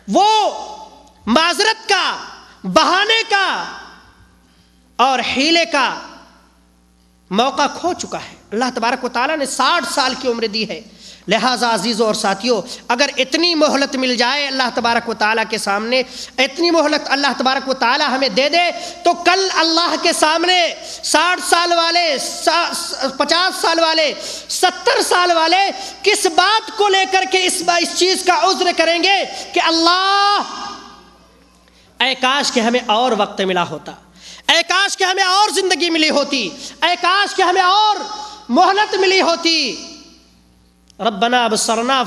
وہ معذرت کا، بہانے کا اور حیلے کا موقع کھو چکا ہے۔ اللہ تبارک و تعالیٰ نے 60 سال کی عمر دی ہے، لہٰذا عزیزوں اور ساتھیوں، اگر اتنی مہلت مل جائے اللہ تبارک و تعالیٰ کے سامنے، اتنی مہلت اللہ تبارک و تعالیٰ ہمیں دے دے، تو کل اللہ کے سامنے 60 سال والے، 50 سال والے، 70 سال والے کس بات کو لے کر کے اس چیز کا عذر کریں گے کہ اللہ، اے کاش کہ ہمیں اور وقت ملا ہوتا، اے کاش کہ ہمیں اور زندگی ملی ہوتی، اے کاش کہ ہمیں اور مہلت ملی ہوتی۔ ربنا ابصرنا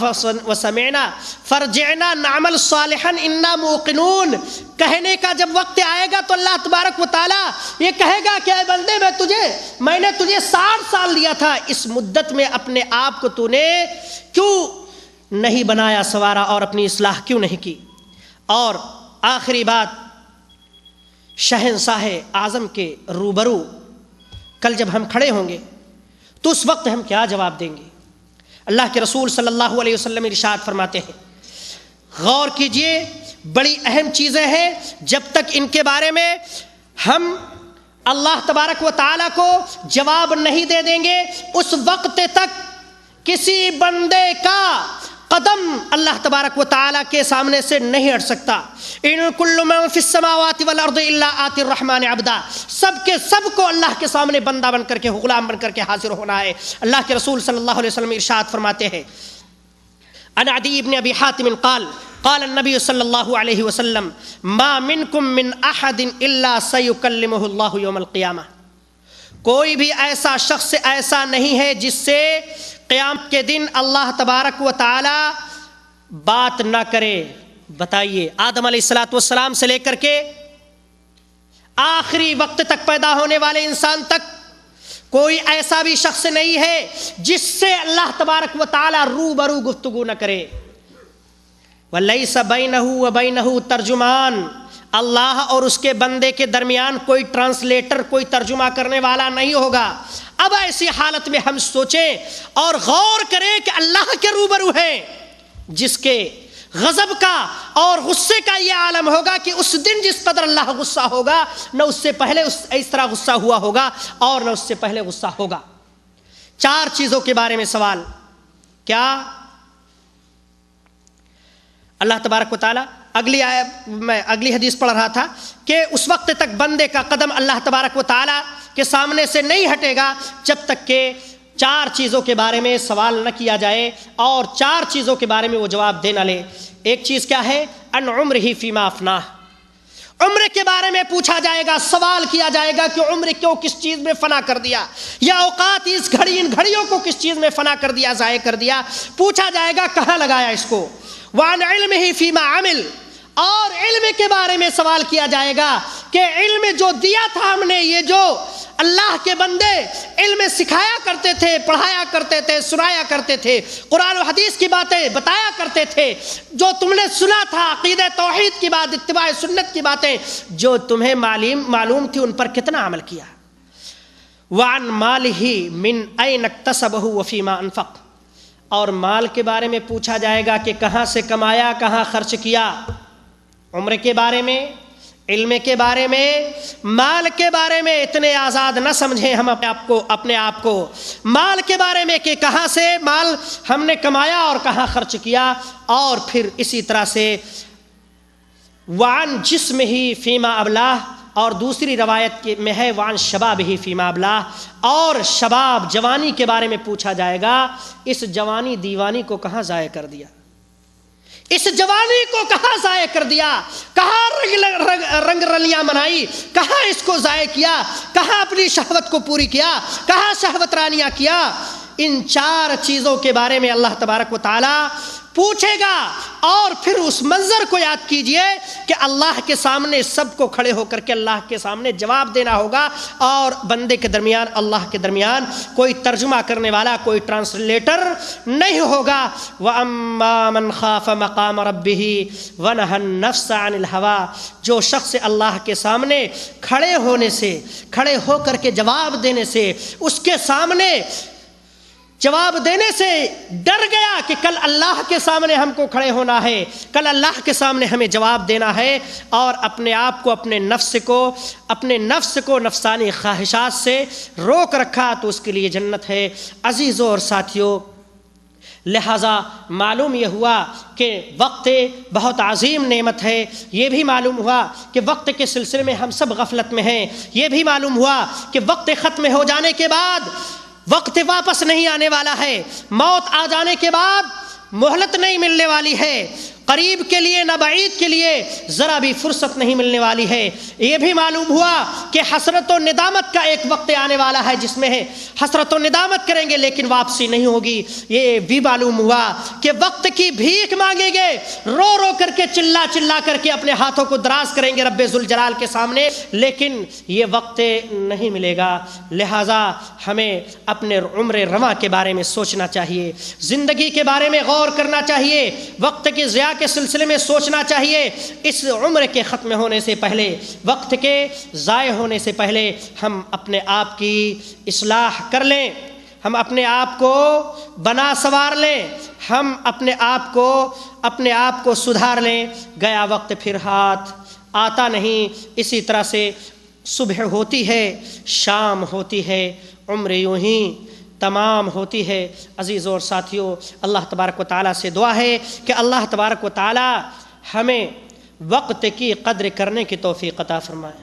وسمعنا فرجعنا نعمل صالحا انا موقنون، کہنے کا جب وقت آئے گا تو اللہ تبارک و تعالیٰ یہ کہے گا کہ اے بندے، میں نے تجھے 60 سال دیا تھا، اس مدت میں اپنے آپ کو تو نے کیوں نہیں بنایا سنوارا اور اپنی اصلاح کیوں نہیں کی؟ اور آخری بات، شہنشاہ اعظم کے روبرو کل جب ہم کھڑے ہوں گے تو اس وقت ہم کیا جواب دیں گے؟ اللہ کے رسول صلی اللہ علیہ وسلم ارشاد فرماتے ہیں، غور کیجئے، بڑی اہم چیزیں ہیں، جب تک ان کے بارے میں ہم اللہ تبارک و تعالیٰ کو جواب نہیں دے دیں گے، اس وقت تک کسی بندے کا قدم اللہ تبارک و تعالیٰ کے سامنے سے نہیں ہٹ سکتا۔ ان کل من فی السماوات والارض الا آتی الرحمن عبدا، سب کے سب کو اللہ کے سامنے بندہ بن کر کے، غلام بن کر کے حاضر ہونا ہے۔ اللہ کے رسول صلی اللہ علیہ وسلم ارشاد فرماتے ہیں، عن عدی بن ابی حاتم قال قال النبی صلی اللہ علیہ وسلم ما منکم من احد الا سیکلمہ اللہ یوم القیامہ، کوئی بھی ایسا شخص ایسا نہیں ہے جس سے قیامت کے دن اللہ تبارک و تعالی بات نہ کرے۔ بتائیے، آدم علیہ السلام سے لے کر کے آخری وقت تک پیدا ہونے والے انسان تک کوئی ایسا بھی شخص نہیں ہے جس سے اللہ تبارک و تعالی روبرو گفتگو نہ کرے۔ وَلَيْسَ بَيْنَهُ وَبَيْنَهُ ترجمان، اللہ اور اس کے بندے کے درمیان کوئی ٹرانسلیٹر، کوئی ترجمہ کرنے والا نہیں ہوگا۔ اب ایسی حالت میں ہم سوچیں اور غور کریں کہ اللہ کے روبرو ہیں، جس کے غضب کا اور غصے کا یہ عالم ہوگا کہ اس دن جس قدر اللہ غصہ ہوگا، نہ اس سے پہلے اس طرح غصہ ہوا ہوگا اور نہ اس سے پہلے غصہ ہوگا۔ 4 چیزوں کے بارے میں سوال، کیا اللہ تبارک و تعالیٰ، میں اگلی حدیث پڑھ رہا تھا کہ اس وقت تک بندے کا قدم اللہ تبارک و تعالیٰ کے سامنے سے نہیں ہٹے گا جب تک کہ 4 چیزوں کے بارے میں سوال نہ کیا جائے اور 4 چیزوں کے بارے میں وہ جواب دے نہ لے۔ ایک چیز کیا ہے؟ ان عمرہ فیما افناہ، عمر کے بارے میں پوچھا جائے گا، سوال کیا جائے گا کہ عمر کیوں کس چیز میں فنا کر دیا، یا اوقات ان گھڑیوں کو کس چیز میں فنا کر دیا، ضائع کر دیا، پوچھا جائے گا کہاں لگایا اس کو۔ وعن علمہ فیما عمل، اور علم کے بارے میں سوال کیا جائے گا کہ علم جو دیا تھا ہم نے، یہ جو اللہ کے بندے علم سکھایا کرتے تھے، پڑھایا کرتے تھے، سنایا کرتے تھے، قرآن و حدیث کی باتیں بتایا کرتے تھے، جو تم نے سنا تھا، عقیدہ توحید کی بات، اتباع سنت کی باتیں جو تمہیں معلوم تھی، ان پر کتنا عمل کیا۔ وعن مالہ من این اکتسبہ وفیما انفق، اور مال کے بارے میں پوچھا جائے گا کہ کہاں سے کمایا، کہاں خرچ کیا۔ عمر کے بارے میں، علم کے بارے میں، مال کے بارے میں اتنے آزاد نہ سمجھیں ہم اپنے آپ کو۔ مال کے بارے میں کہ کہاں سے مال ہم نے کمایا اور کہاں خرچ کیا، اور پھر اسی طرح سے وعن جسمہ فیما ابلاہ، اور دوسری روایت میں ہے وعن شبابہ فیما ابلاہ، اور شباب، جوانی کے بارے میں پوچھا جائے گا، اس جوانی دیوانی کو کہاں ضائع کر دیا، اس جوانی کو کہاں ضائع کر دیا، کہاں رنگ رلیاں منائی، کہاں اس کو ضائع کیا، کہاں اپنی شہوت کو پوری کیا، کہاں شہوت رانیاں کیا۔ ان 4 چیزوں کے بارے میں اللہ تبارک و تعالی پوچھے گا، اور پھر اس منظر کو یاد کیجئے کہ اللہ کے سامنے سب کو کھڑے ہو کر کے اللہ کے سامنے جواب دینا ہوگا، اور بندے کے درمیان، اللہ کے درمیان کوئی ترجمہ کرنے والا، کوئی ٹرانسلیٹر نہیں ہوگا۔ وَأَمَّا مَنْ خَافَ مَقَامَ رَبِّهِ وَنَهَى النَّفْسَ عَنِ الْهَوَىٰ، جو شخص اللہ کے سامنے کھڑے ہونے سے، کھڑے ہو کر کے جواب دینے سے، اس کے سامنے جواب دینے سے ڈر گیا کہ کل اللہ کے سامنے ہم کو کھڑے ہونا ہے، کل اللہ کے سامنے ہمیں جواب دینا ہے، اور اپنے آپ کو اپنے نفس کو نفسانی خواہشات سے روک رکھا تو اس کے لیے جنت ہے۔ عزیزوں اور ساتھیوں، لہٰذا معلوم یہ ہوا کہ وقت بہت عظیم نعمت ہے، یہ بھی معلوم ہوا کہ وقت کے سلسلے میں ہم سب غفلت میں ہیں، یہ بھی معلوم ہوا کہ وقت ختم ہو جانے کے بعد وقت واپس نہیں آنے والا ہے، موت آ جانے کے بعد مہلت نہیں ملنے والی ہے، قریب کے لیے نہ بعید کے لیے ذرا بھی فرصت نہیں ملنے والی ہے۔ یہ بھی معلوم ہوا کہ حسرت و ندامت کا ایک وقت آنے والا ہے جس میں حسرت و ندامت کریں گے لیکن واپسی نہیں ہوگی۔ یہ بھی معلوم ہوا کہ وقت کی بھیک مانگیں گے، رو رو کر کے چلا چلا کر کے اپنے ہاتھوں کو دراز کریں گے رب ذوالجلال کے سامنے، لیکن یہ وقت نہیں ملے گا۔ لہٰذا ہمیں اپنے عمر رواں کے بارے میں سوچنا چاہیے، زندگی کے بارے میں غور کرنا چاہیے، وقت کی ضیاع کے سلسلے میں سوچنا چاہیے۔ اس عمر کے ختم ہونے سے پہلے، وقت کے ضائع ہونے سے پہلے ہم اپنے آپ کی اصلاح کر لیں، ہم اپنے آپ کو بنا سنوار لیں، ہم اپنے آپ کو سدھار لیں۔ گیا وقت پھر ہاتھ آتا نہیں، اسی طرح سے صبح ہوتی ہے، شام ہوتی ہے، عمر یوں ہی تمام ہوتی ہے۔ عزیزوں اور ساتھیوں، اللہ تبارک و تعالیٰ سے دعا ہے کہ اللہ تبارک و تعالیٰ ہمیں وقت کی قدر کرنے کی توفیق عطا فرمائے،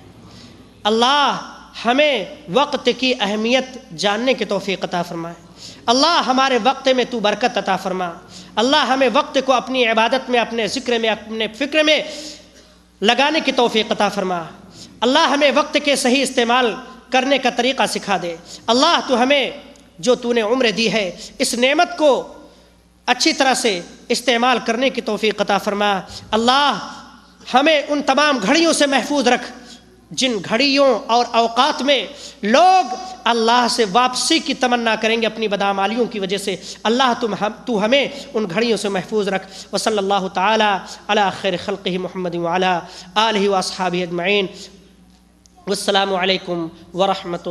اللہ ہمیں وقت کی اہمیت جاننے کی توفیق عطا فرمائے، اللہ ہمارے وقت میں تو برکت عطا فرما، اللہ ہمیں وقت کو اپنی عبادت میں، اپنے ذکر میں، اپنے فکر میں لگانے کی توفیق عطا فرما، اللہ ہمیں وقت کے صحیح استعمال کرنے کا طریقہ سکھا دے۔ اللہ تو ہمیں جو تو نے عمر دی ہے اس نعمت کو اچھی طرح سے استعمال کرنے کی توفیق عطا فرما۔ اللہ ہمیں ان تمام گھڑیوں سے محفوظ رکھ جن گھڑیوں اور اوقات میں لوگ اللہ سے واپسی کی تمنا کریں گے اپنی بدعمالیوں کی وجہ سے۔ اللہ تو ہمیں ان گھڑیوں سے محفوظ رکھ۔ وصلی اللہ تعالی علی خیر خلقہ محمد وعلی آلہ واصحابہ اجمعین۔ والسلام علیکم ورحمۃ اللہ۔